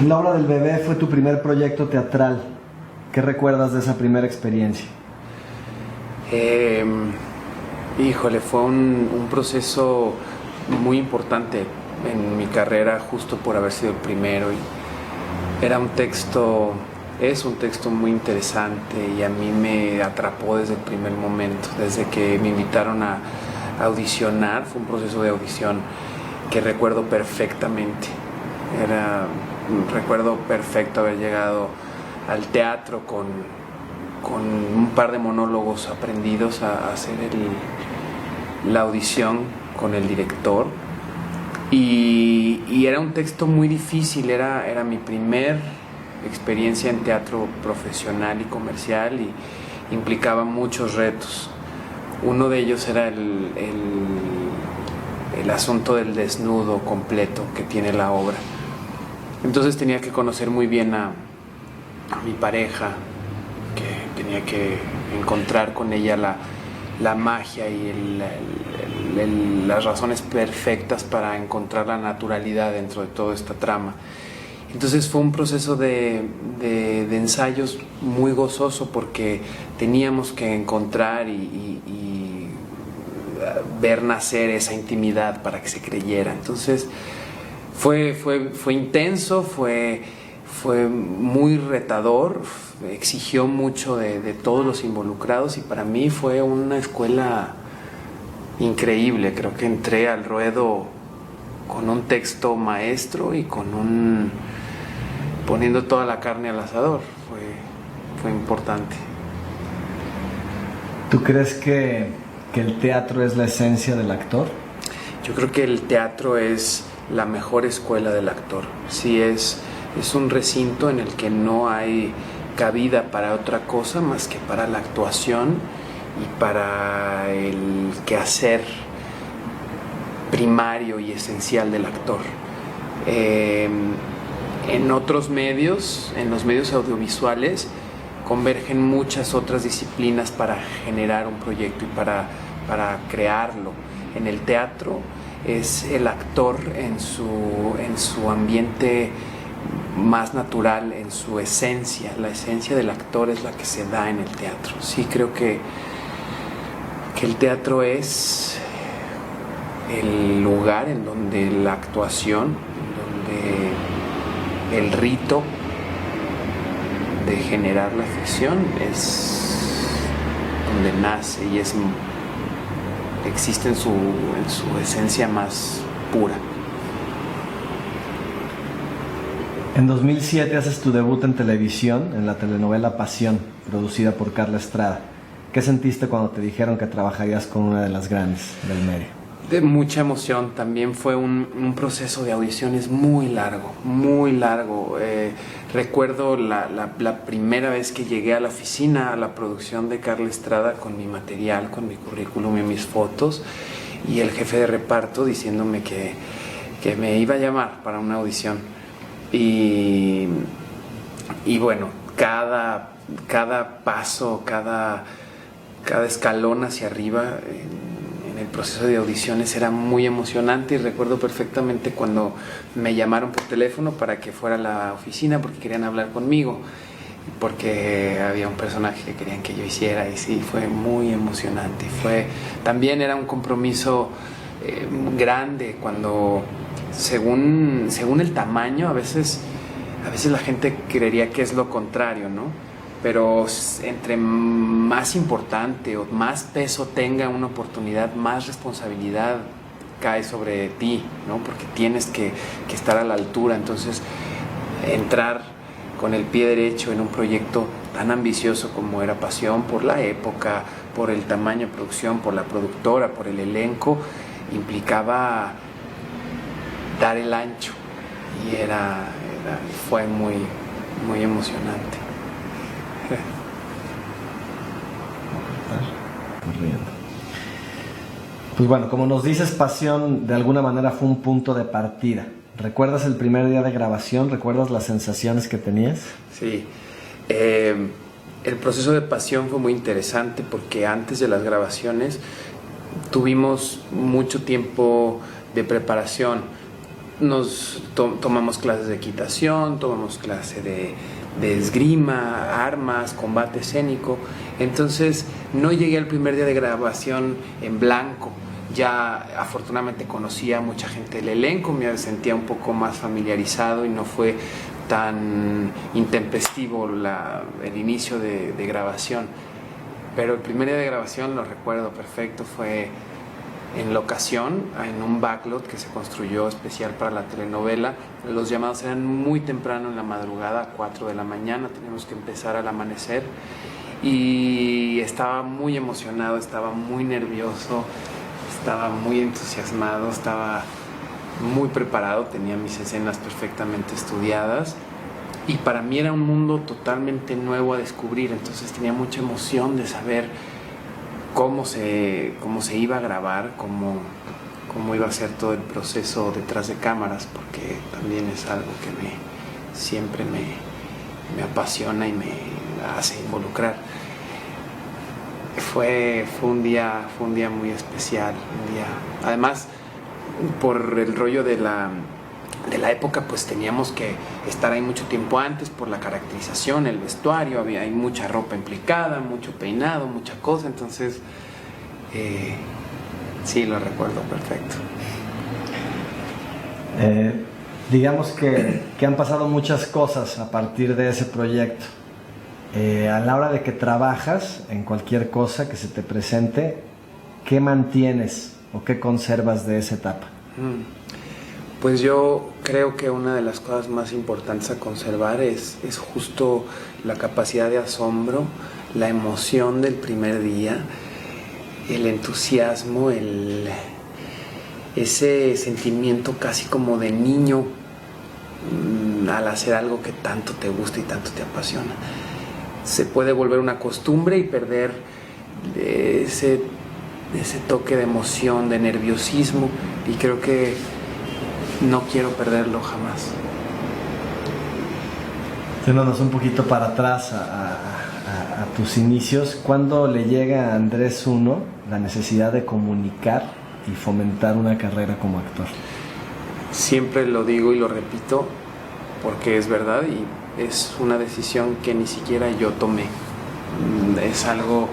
La obra del bebé fue tu primer proyecto teatral. ¿Qué recuerdas de esa primera experiencia? Híjole, fue un proceso muy importante en mi carrera, justo por haber sido el primero. Y era un texto, es un texto muy interesante y a mí me atrapó desde el primer momento, desde que me invitaron a audicionar. Fue un proceso de audición que recuerdo perfectamente. Recuerdo perfecto haber llegado al teatro con un par de monólogos aprendidos a hacer la audición con el director. Y era un texto muy difícil, era mi primer experiencia en teatro profesional y comercial y implicaba muchos retos. Uno de ellos era el asunto del desnudo completo que tiene la obra. Entonces tenía que conocer muy bien a mi pareja, que tenía que encontrar con ella la magia y las razones perfectas para encontrar la naturalidad dentro de toda esta trama. Entonces fue un proceso de ensayos muy gozoso porque teníamos que encontrar y ver nacer esa intimidad para que se creyera. Entonces fue intenso, fue muy retador, exigió mucho de todos los involucrados y para mí fue una escuela increíble. Creo que entré al ruedo con un texto maestro y poniendo toda la carne al asador. Fue importante. ¿Tú crees que el teatro es la esencia del actor? Yo creo que el teatro es la mejor escuela del actor. Sí, es un recinto en el que no hay cabida para otra cosa más que para la actuación y para el quehacer primario y esencial del actor. En otros medios, en los medios audiovisuales, convergen muchas otras disciplinas para generar un proyecto y para crearlo. En el teatro es el actor en su ambiente más natural, en su esencia. La esencia del actor es la que se da en el teatro. Sí, creo que el teatro es el lugar en donde la actuación, donde el rito de generar la ficción es donde nace y existe en su esencia más pura. En 2007 haces tu debut en televisión en la telenovela Pasión, producida por Carla Estrada. ¿Qué sentiste cuando te dijeron que trabajarías con una de las grandes del medio? De mucha emoción. También fue un proceso de audiciones muy largo, muy largo. Recuerdo la primera vez que llegué a la oficina, a la producción de Carla Estrada, con mi material, con mi currículum y mis fotos, y el jefe de reparto diciéndome que me iba a llamar para una audición. Y bueno, cada paso, cada escalón hacia arriba en el proceso de audiciones era muy emocionante. Y recuerdo perfectamente cuando me llamaron por teléfono para que fuera a la oficina porque querían hablar conmigo, porque había un personaje que querían que yo hiciera, y sí, fue muy emocionante. También era un compromiso grande cuando según el tamaño, a veces la gente creería que es lo contrario, ¿no? Pero entre más importante o más peso tenga una oportunidad, más responsabilidad cae sobre ti, ¿no? Porque tienes que estar a la altura. Entonces, entrar con el pie derecho en un proyecto tan ambicioso como era Pasión, por la época, por el tamaño de producción, por la productora, por el elenco, implicaba dar el ancho, y fue muy, muy emocionante. Pues bueno, como nos dices, Pasión de alguna manera fue un punto de partida. ¿Recuerdas el primer día de grabación? ¿Recuerdas las sensaciones que tenías? Sí, el proceso de Pasión fue muy interesante porque antes de las grabaciones tuvimos mucho tiempo de preparación. tomamos clases de equitación, tomamos clase de esgrima, armas, combate escénico. Entonces no llegué al primer día de grabación en blanco. Ya afortunadamente conocía a mucha gente del elenco, me sentía un poco más familiarizado y no fue tan intempestivo el inicio de grabación. Pero el primer día de grabación, lo recuerdo perfecto, fue en locación, en un backlot que se construyó especial para la telenovela. Los llamados eran muy temprano en la madrugada, a 4 de la mañana, teníamos que empezar al amanecer. Y estaba muy emocionado, estaba muy nervioso, estaba muy entusiasmado, estaba muy preparado, tenía mis escenas perfectamente estudiadas. Y para mí era un mundo totalmente nuevo a descubrir, entonces tenía mucha emoción de saber cómo se iba a grabar, cómo iba a ser todo el proceso detrás de cámaras, porque también es algo que siempre me apasiona y me hace involucrar. Fue un día muy especial, además por el rollo de la época, pues teníamos que estar ahí mucho tiempo antes por la caracterización, el vestuario, hay mucha ropa implicada, mucho peinado, mucha cosa, entonces sí, lo recuerdo perfecto. Digamos que han pasado muchas cosas a partir de ese proyecto. A la hora de que trabajas en cualquier cosa que se te presente, ¿qué mantienes o qué conservas de esa etapa? Pues yo creo que una de las cosas más importantes a conservar es justo la capacidad de asombro, la emoción del primer día, el entusiasmo, ese sentimiento casi como de niño al hacer algo que tanto te gusta y tanto te apasiona. Se puede volver una costumbre y perder ese toque de emoción, de nerviosismo, y creo que no quiero perderlo jamás. Yéndonos un poquito para atrás a tus inicios, ¿cuándo le llega a Andrés 1 la necesidad de comunicar y fomentar una carrera como actor? Siempre lo digo y lo repito porque es verdad y es una decisión que ni siquiera yo tomé. Es algo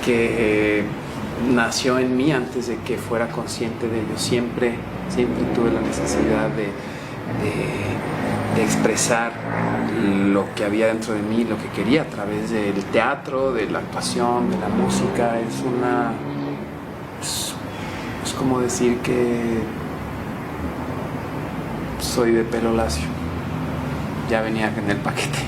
que nació en mí antes de que fuera consciente de ello. Siempre tuve la necesidad de expresar lo que había dentro de mí, lo que quería a través del teatro, de la actuación, de la música. Es como decir que soy de pelo lacio. Ya venía en el paquete.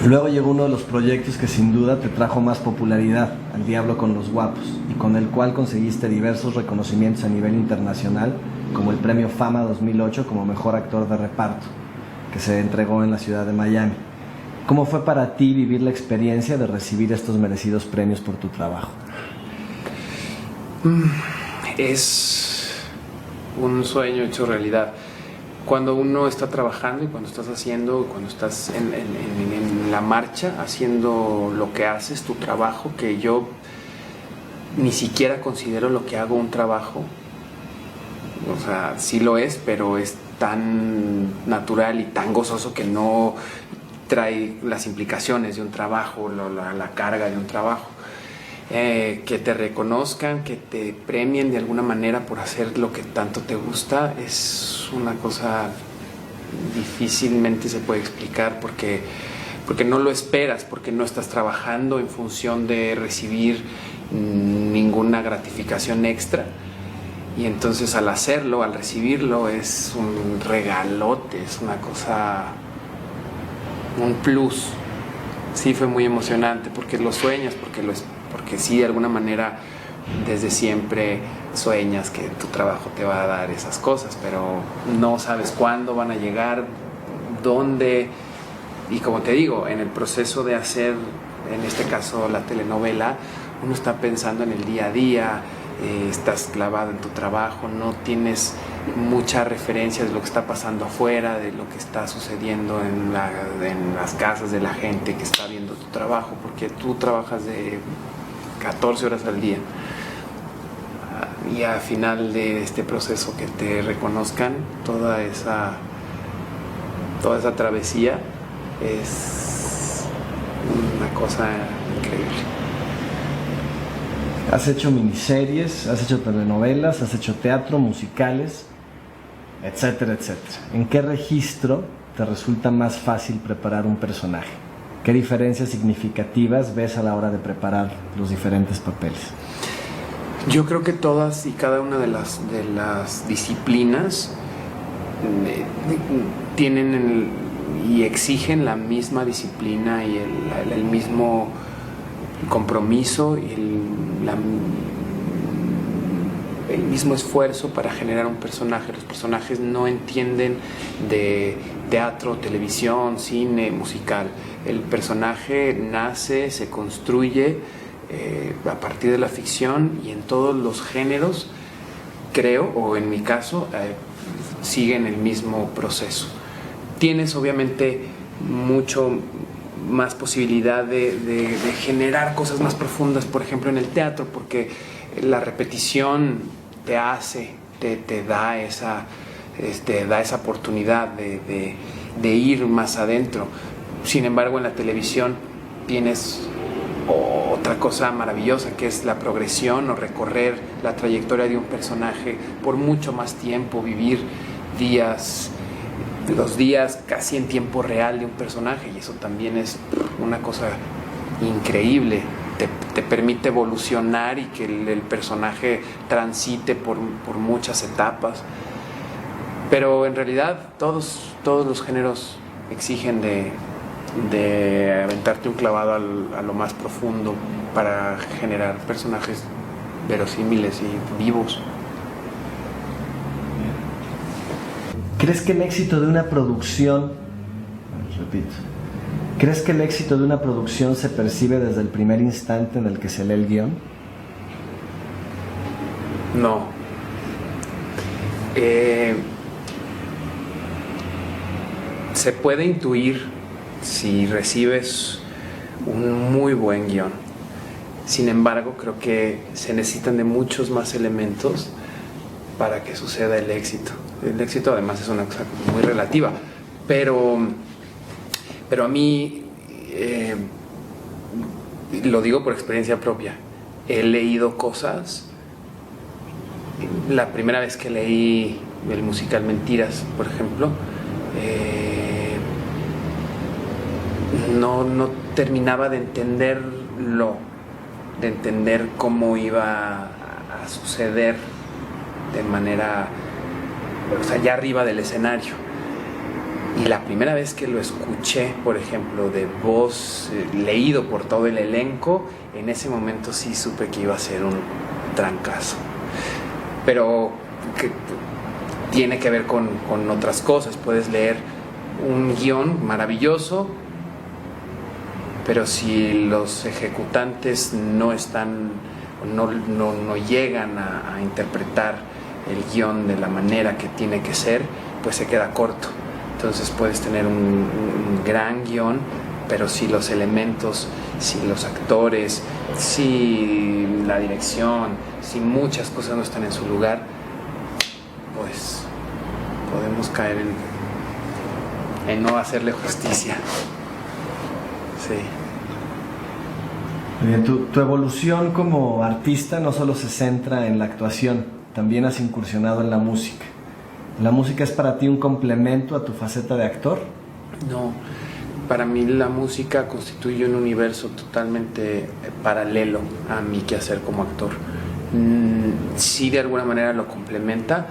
Luego llegó uno de los proyectos que sin duda te trajo más popularidad, Al Diablo con los Guapos, y con el cual conseguiste diversos reconocimientos a nivel internacional, como el Premio Fama 2008 como Mejor Actor de Reparto, que se entregó en la ciudad de Miami. ¿Cómo fue para ti vivir la experiencia de recibir estos merecidos premios por tu trabajo? Es un sueño hecho realidad. Cuando uno está trabajando y cuando estás haciendo, cuando estás en la marcha, haciendo lo que haces, tu trabajo, que yo ni siquiera considero lo que hago un trabajo. O sea, sí lo es, pero es tan natural y tan gozoso que no trae las implicaciones de un trabajo, la carga de un trabajo. Que te reconozcan, que te premien de alguna manera por hacer lo que tanto te gusta, es una cosa difícilmente se puede explicar porque no lo esperas, porque no estás trabajando en función de recibir ninguna gratificación extra, y entonces al hacerlo, al recibirlo, es un regalote, es una cosa, un plus. Sí, fue muy emocionante porque lo sueñas, porque sí, de alguna manera desde siempre sueñas que tu trabajo te va a dar esas cosas, pero no sabes cuándo van a llegar, dónde. Y como te digo, en el proceso de hacer, en este caso la telenovela, uno está pensando en el día a día, estás clavado en tu trabajo, no tienes muchas referencias de lo que está pasando afuera, de lo que está sucediendo en las casas de la gente que está viendo tu trabajo, porque tú trabajas de 14 horas al día. y al final de este proceso que te reconozcan toda esa travesía es una cosa increíble. Has hecho miniseries, has hecho telenovelas, has hecho teatro, musicales, etcétera, etcétera. ¿En qué registro te resulta más fácil preparar un personaje? ¿Qué diferencias significativas ves a la hora de preparar los diferentes papeles? Yo creo que todas y cada una de las disciplinas tienen y exigen la misma disciplina y el mismo compromiso y el mismo esfuerzo para generar un personaje. Los personajes no entienden de teatro, televisión, cine, musical. El personaje nace, se construye a partir de la ficción, y en todos los géneros, creo, o en mi caso, siguen el mismo proceso. Tienes obviamente mucho más posibilidad de generar cosas más profundas, por ejemplo en el teatro, porque la repetición te da esa oportunidad de ir más adentro. Sin embargo, en la televisión tienes otra cosa maravillosa, que es la progresión o recorrer la trayectoria de un personaje por mucho más tiempo, vivir los días casi en tiempo real de un personaje, y eso también es una cosa increíble. Te permite evolucionar y que el personaje transite por muchas etapas. Pero en realidad todos los géneros exigen de aventarte un clavado a lo más profundo para generar personajes verosímiles y vivos. ¿Crees que el éxito de una producción, repito, ¿crees que el éxito de una producción se percibe desde el primer instante en el que se lee el guión? No. Se puede intuir si recibes un muy buen guión. Sin embargo, creo que se necesitan de muchos más elementos para que suceda el éxito. El éxito además es una cosa muy relativa, pero a mí, lo digo por experiencia propia, he leído cosas. La primera vez que leí el musical Mentiras, por ejemplo, no terminaba de entender cómo iba a suceder de manera, o sea, ya arriba del escenario. Y la primera vez que lo escuché, por ejemplo, de voz, leído por todo el elenco, en ese momento sí supe que iba a ser un trancazo. Pero que tiene que ver con otras cosas. Puedes leer un guión maravilloso, pero si los ejecutantes no llegan a interpretar el guión de la manera que tiene que ser, pues se queda corto. Entonces puedes tener un gran guión, pero si los elementos, si los actores, si la dirección, si muchas cosas no están en su lugar, pues podemos caer en no hacerle justicia. Sí. Bien, tu evolución como artista no solo se centra en la actuación, también has incursionado en la música. ¿La música es para ti un complemento a tu faceta de actor? No, para mí la música constituye un universo totalmente paralelo a mi quehacer como actor. Sí, de alguna manera lo complementa,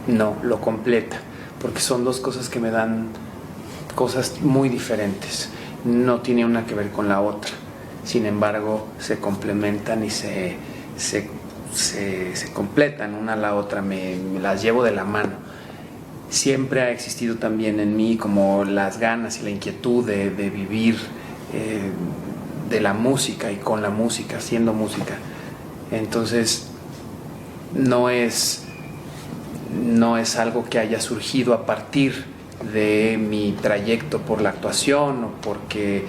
no, lo completa, porque son dos cosas que me dan cosas muy diferentes. No tiene una que ver con la otra. Sin embargo, se complementan y se completan una a la otra, me las llevo de la mano. Siempre ha existido también en mí como las ganas y la inquietud de vivir de la música y con la música, haciendo música. Entonces no es algo que haya surgido a partir de mi trayecto por la actuación o porque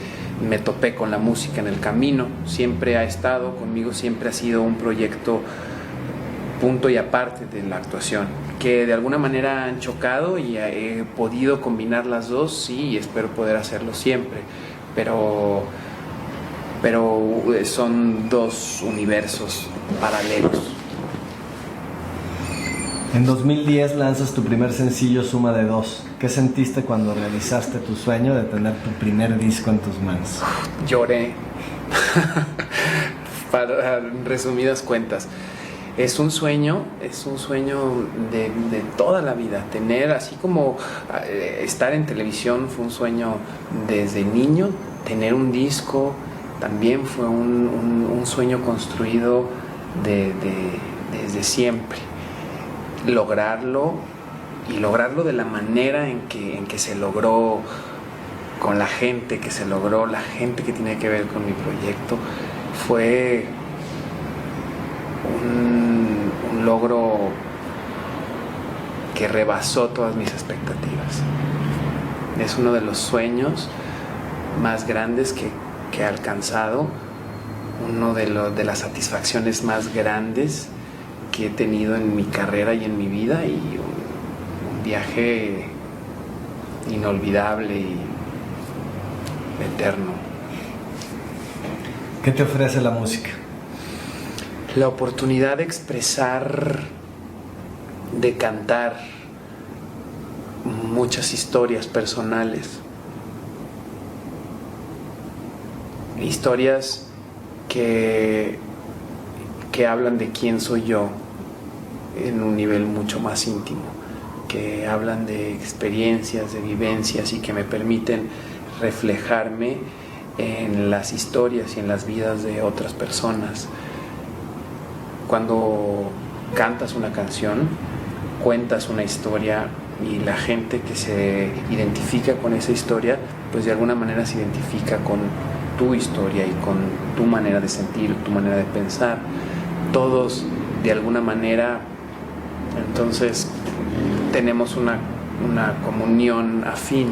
me topé con la música en el camino. Siempre ha estado conmigo, siempre ha sido un proyecto punto y aparte de la actuación, que de alguna manera han chocado y he podido combinar las dos, sí, y espero poder hacerlo siempre, pero son dos universos paralelos. En 2010 lanzas tu primer sencillo, Suma de Dos. ¿Qué sentiste cuando realizaste tu sueño de tener tu primer disco en tus manos? Lloré. Para resumidas cuentas, es un sueño de toda la vida. Tener, así como estar en televisión fue un sueño desde niño, tener un disco también fue un sueño construido desde siempre. Lograrlo de la manera en que se logró, con la gente que se logró, la gente que tiene que ver con mi proyecto, fue un logro que rebasó todas mis expectativas. Es uno de los sueños más grandes que he alcanzado, uno de las satisfacciones más grandes que he tenido en mi carrera y en mi vida, y un viaje inolvidable y eterno. ¿Qué te ofrece la música? La oportunidad de expresar, de cantar muchas historias personales, historias que hablan de quién soy yo en un nivel mucho más íntimo, que hablan de experiencias, de vivencias, y que me permiten reflejarme en las historias y en las vidas de otras personas. Cuando cantas una canción, cuentas una historia, y la gente que se identifica con esa historia, pues de alguna manera se identifica con tu historia y con tu manera de sentir, tu manera de pensar. Todos de alguna manera, entonces, tenemos una comunión afín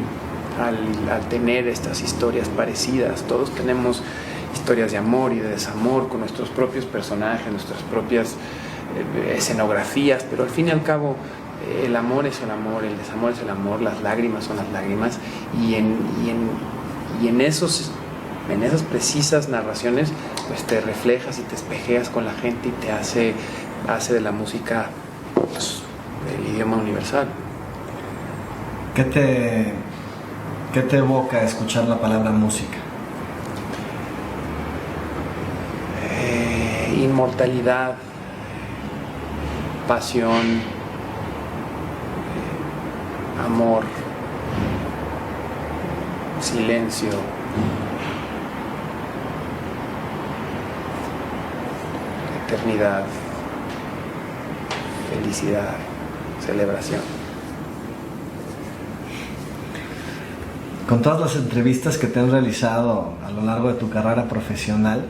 al tener estas historias parecidas. Todos tenemos historias de amor y de desamor con nuestros propios personajes, nuestras propias escenografías, pero al fin y al cabo el amor es el amor, el desamor es el amor, las lágrimas son las lágrimas, y en esas precisas narraciones, pues te reflejas y te espejeas con la gente, y te hace de la música, pues, el idioma universal. ¿Qué te evoca escuchar la palabra música? Inmortalidad, pasión, amor, silencio, eternidad, felicidad, celebración. Con todas las entrevistas que te han realizado a lo largo de tu carrera profesional,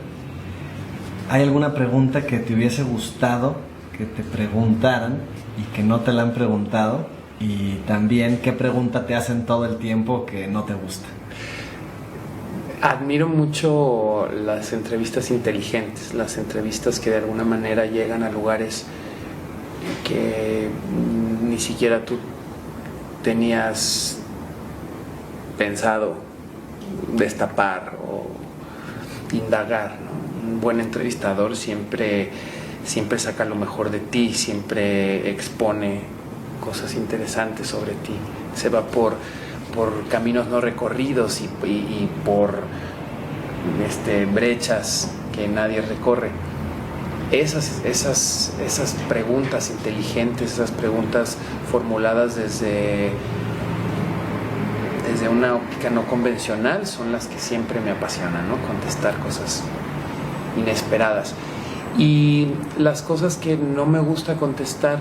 ¿hay alguna pregunta que te hubiese gustado que te preguntaran y que no te la han preguntado? Y también, ¿qué pregunta te hacen todo el tiempo que no te gusta? Admiro mucho las entrevistas inteligentes, las entrevistas que de alguna manera llegan a lugares que ni siquiera tú tenías pensado destapar o indagar, ¿no? Un buen entrevistador siempre saca lo mejor de ti, siempre expone cosas interesantes sobre ti, se va por caminos no recorridos y por brechas que nadie recorre. Esas preguntas inteligentes, esas preguntas formuladas desde una óptica no convencional, son las que siempre me apasionan, ¿no? Contestar cosas inesperadas. Y las cosas que no me gusta contestar,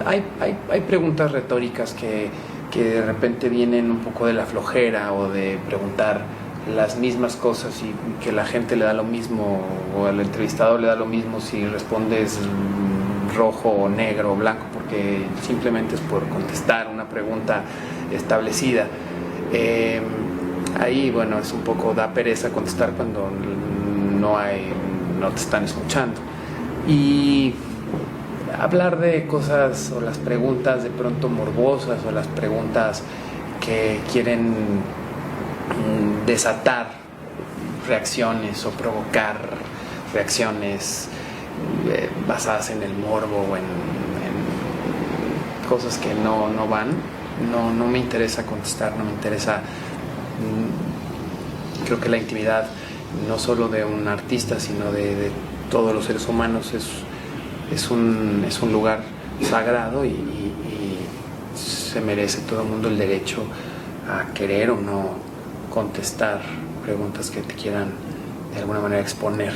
hay preguntas retóricas que de repente vienen un poco de la flojera, o de preguntar las mismas cosas y que la gente le da lo mismo, o al entrevistador le da lo mismo si respondes rojo o negro o blanco, porque simplemente es por contestar una pregunta establecida. Ahí, bueno, es un poco, da pereza contestar cuando no te están escuchando. Y hablar de cosas o las preguntas de pronto morbosas o las preguntas que quieren desatar reacciones o provocar reacciones basadas en el morbo o en cosas que no van. No me interesa contestar, no me interesa. Creo que la intimidad, no solo de un artista, sino de todos los seres humanos, es un lugar sagrado y se merece todo el mundo el derecho a querer o no contestar preguntas que te quieran de alguna manera exponer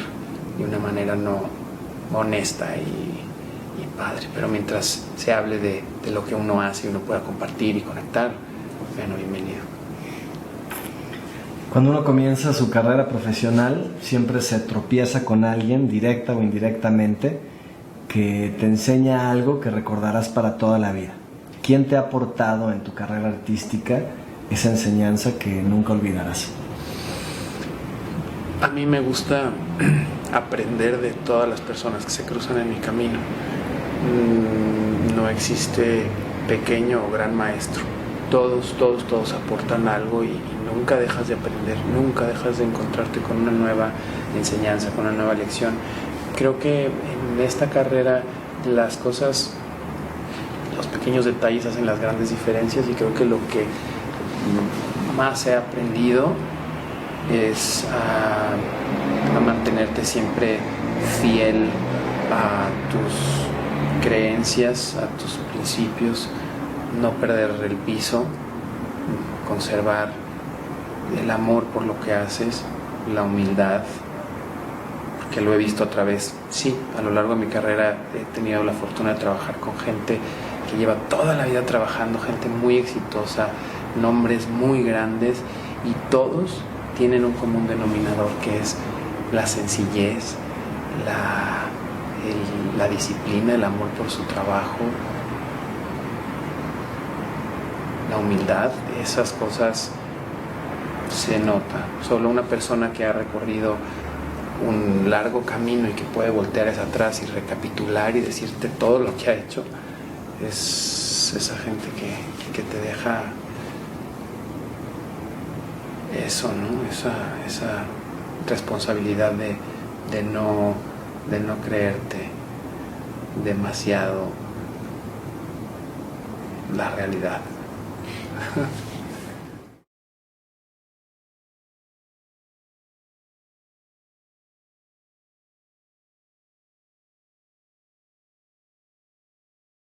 de una manera no honesta y padre. Pero mientras se hable de lo que uno hace y uno pueda compartir y conectar, bueno, bienvenido. Cuando uno comienza su carrera profesional, siempre se tropieza con alguien, directa o indirectamente, que te enseña algo que recordarás para toda la vida. ¿Quién te ha aportado en tu carrera artística esa enseñanza que nunca olvidarás? A mí me gusta aprender de todas las personas que se cruzan en mi camino. No existe pequeño o gran maestro. Todos aportan algo y nunca dejas de aprender, nunca dejas de encontrarte con una nueva enseñanza, con una nueva lección. Creo que en esta carrera las cosas, los pequeños detalles hacen las grandes diferencias, y creo que lo que más he aprendido es a mantenerte siempre fiel a tus creencias, a tus principios, no perder el piso, conservar el amor por lo que haces, la humildad, porque lo he visto a través, sí, a lo largo de mi carrera he tenido la fortuna de trabajar con gente que lleva toda la vida trabajando, gente muy exitosa, nombres muy grandes, y todos tienen un común denominador, que es la sencillez, la disciplina, el amor por su trabajo, la humildad. Esas cosas se nota. Solo una persona que ha recorrido un largo camino y que puede voltear hacia atrás y recapitular y decirte todo lo que ha hecho, es esa gente que te deja eso, ¿no? Esa responsabilidad de no creerte demasiado la realidad.